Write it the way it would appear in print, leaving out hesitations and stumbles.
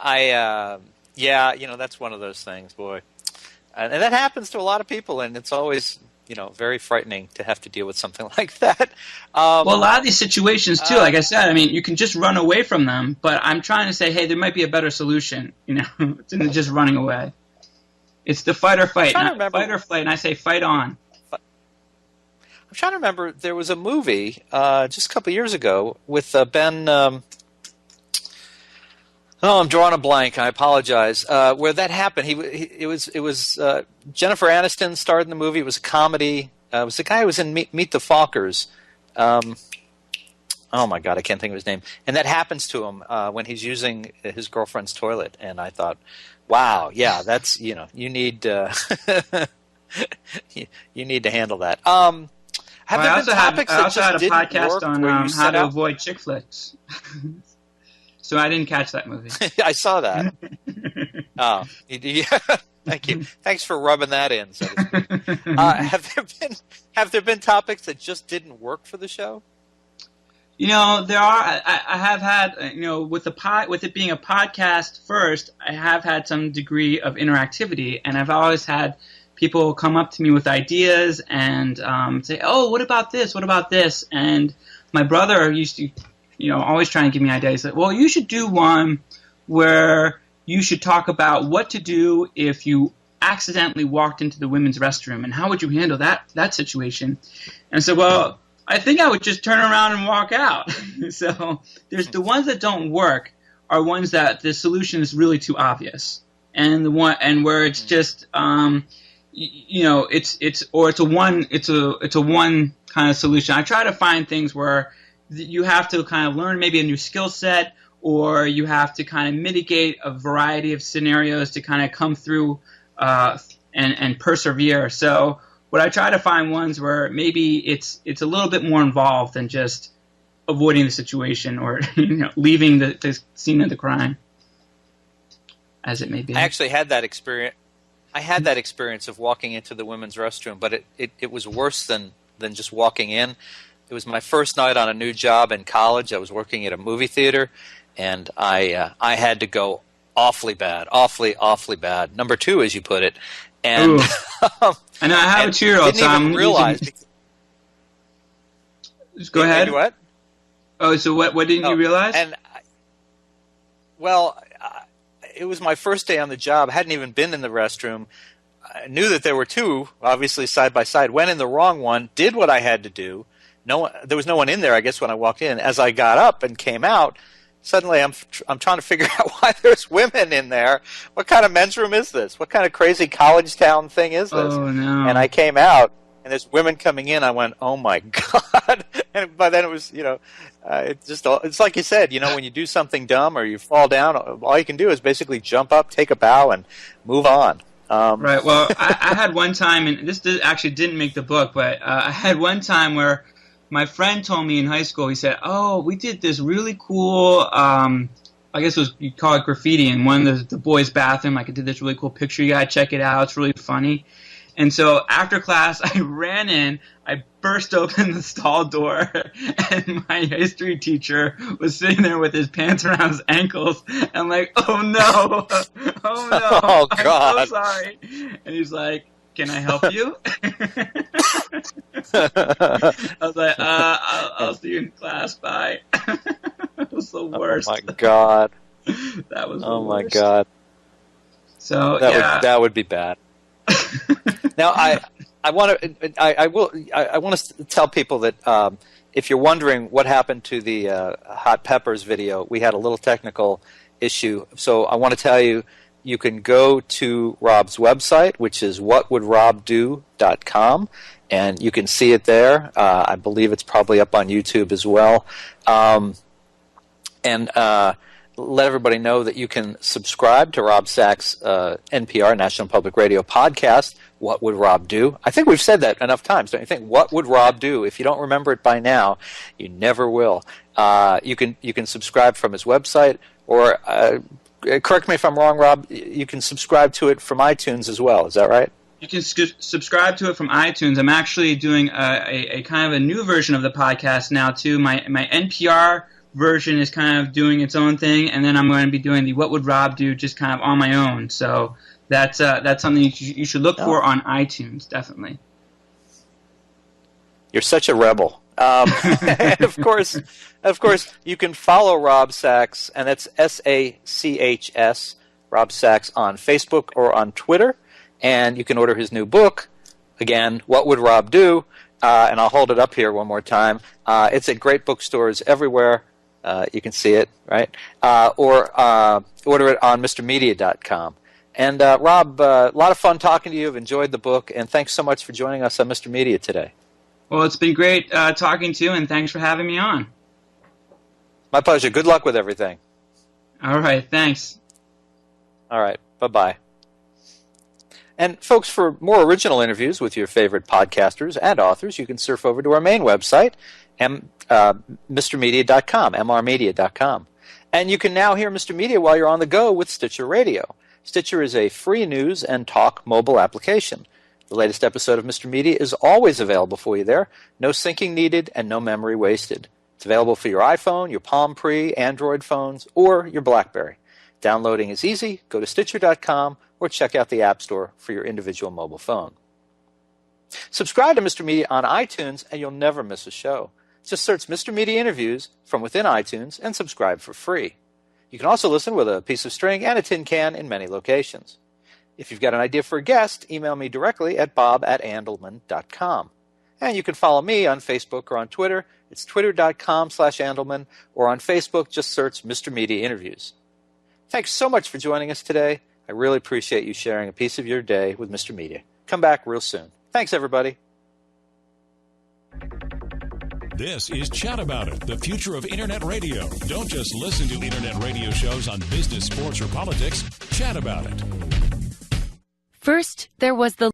Yeah, that's one of those things, boy. And that happens to a lot of people, and it's always, very frightening to have to deal with something like that. Well, a lot of these situations, too, like I said, I mean, you can just run away from them, but I'm trying to say, hey, there might be a better solution, than just running away. It's the fight or fight, not fight or flight, and I say fight on. I'm trying to remember, there was a movie just a couple of years ago with Ben... I'm drawing a blank. I apologize. Where that happened, it was Jennifer Aniston starred in the movie. It was a comedy. It was the guy who was in Meet the Fockers. Oh my God, I can't think of his name. And that happens to him when he's using his girlfriend's toilet. And I thought, wow, yeah, that's you need you need to handle that. Have there been topics that just didn't work? I also had a podcast on how to avoid chick flicks. So I didn't catch that movie. I saw that. Oh, yeah. Thank you. Thanks for rubbing that in. So to speak. Have there been topics that just didn't work for the show? There are. I have had. With it being a podcast first, I have had some degree of interactivity, and I've always had people come up to me with ideas and say, "Oh, what about this? What about this?" And my brother used to. Always trying to give me ideas. Like, well, you should do one where you should talk about what to do if you accidentally walked into the women's restroom, and how would you handle that situation? And so, well, I think I would just turn around and walk out. So there's the ones that don't work are ones that the solution is really too obvious, and where it's just it's a one kind of solution. I try to find things where you have to kind of learn maybe a new skill set, or you have to kind of mitigate a variety of scenarios to kind of come through and persevere. So what I try to find ones where maybe it's a little bit more involved than just avoiding the situation or leaving the scene of the crime, as it may be. I actually had that experience. I had that experience of walking into the women's restroom, but it was worse than just walking in. It was my first night on a new job in college. I was working at a movie theater, and I had to go awfully bad, awfully bad. Number 2, as you put it. And I know I have a 2-year-old, so I'm realize. Go ahead. What? Oh, so what didn't you realize? And it was my first day on the job. I hadn't even been in the restroom. I knew that there were 2, obviously side by side. Went in the wrong one. Did what I had to do. There was no one in there, I guess, when I walked in. As I got up and came out, suddenly I'm trying to figure out why there's women in there. What kind of men's room is this? What kind of crazy college town thing is this? Oh, no. And I came out, and there's women coming in. I went, oh, my God. And by then it was, it's like you said, when you do something dumb or you fall down, all you can do is basically jump up, take a bow, and move on. Right. Well, I had one time, and this actually didn't make the book, but I had one time where my friend told me in high school, he said, oh, we did this really cool, I guess you call it graffiti, in one of the boys' bathroom. Like, I did this really cool picture. You got to check it out. It's really funny. And so after class, I ran in, I burst open the stall door, and my history teacher was sitting there with his pants around his ankles. I'm like, oh, no. Oh, no. Oh, God. I'm so sorry. And he's like, can I help you? I was like, I'll see you in class. Bye. It was the worst. Oh, my God. That was the worst. Oh, my worst. God. So, that would be bad. Now, I want to tell people that if you're wondering what happened to the hot peppers video, we had a little technical issue. So I want to tell you, you can go to Rob's website, which is whatwouldrabdo.com, and you can see it there. I believe it's probably up on YouTube as well. And let everybody know that you can subscribe to Rob Sachs' NPR, National Public Radio podcast, What Would Rob Do? I think we've said that enough times, don't you think? What would Rob do? If you don't remember it by now, you never will. You can subscribe from his website, or correct me if I'm wrong, Rob, you can subscribe to it from iTunes as well. Is that right? You can subscribe to it from iTunes. I'm actually doing a kind of a new version of the podcast now, too. My NPR version is kind of doing its own thing, and then I'm going to be doing the What Would Rob Do just kind of on my own. So that's something you should look for on iTunes, definitely. You're such a rebel. And of course, you can follow Rob Sachs, and that's SACHS, Rob Sachs, on Facebook or on Twitter. And you can order his new book, again, What Would Rob Do? And I'll hold it up here one more time. It's at great bookstores everywhere. You can see it, right? Or order it on MrMedia.com. And Rob, a lot of fun talking to you. I've enjoyed the book, and thanks so much for joining us on Mr. Media today. Well, it's been great talking to you, and thanks for having me on. My pleasure. Good luck with everything. All right, thanks. All right, bye-bye. And folks, for more original interviews with your favorite podcasters and authors, you can surf over to our main website, MrMedia.com, mrmedia.com. And you can now hear Mr. Media while you're on the go with Stitcher Radio. Stitcher is a free news and talk mobile application. The latest episode of Mr. Media is always available for you there. No syncing needed and no memory wasted. It's available for your iPhone, your Palm Pre, Android phones, or your BlackBerry. Downloading is easy. Go to Stitcher.com or check out the App Store for your individual mobile phone. Subscribe to Mr. Media on iTunes and you'll never miss a show. Just search Mr. Media Interviews from within iTunes and subscribe for free. You can also listen with a piece of string and a tin can in many locations. If you've got an idea for a guest, email me directly at bob@andelman.com. And you can follow me on Facebook or on Twitter. It's twitter.com/Andelman, or on Facebook, just search Mr. Media Interviews. Thanks so much for joining us today. I really appreciate you sharing a piece of your day with Mr. Media. Come back real soon. Thanks, everybody. This is Chat About It, the future of Internet radio. Don't just listen to Internet radio shows on business, sports, or politics. Chat about it. First, there was the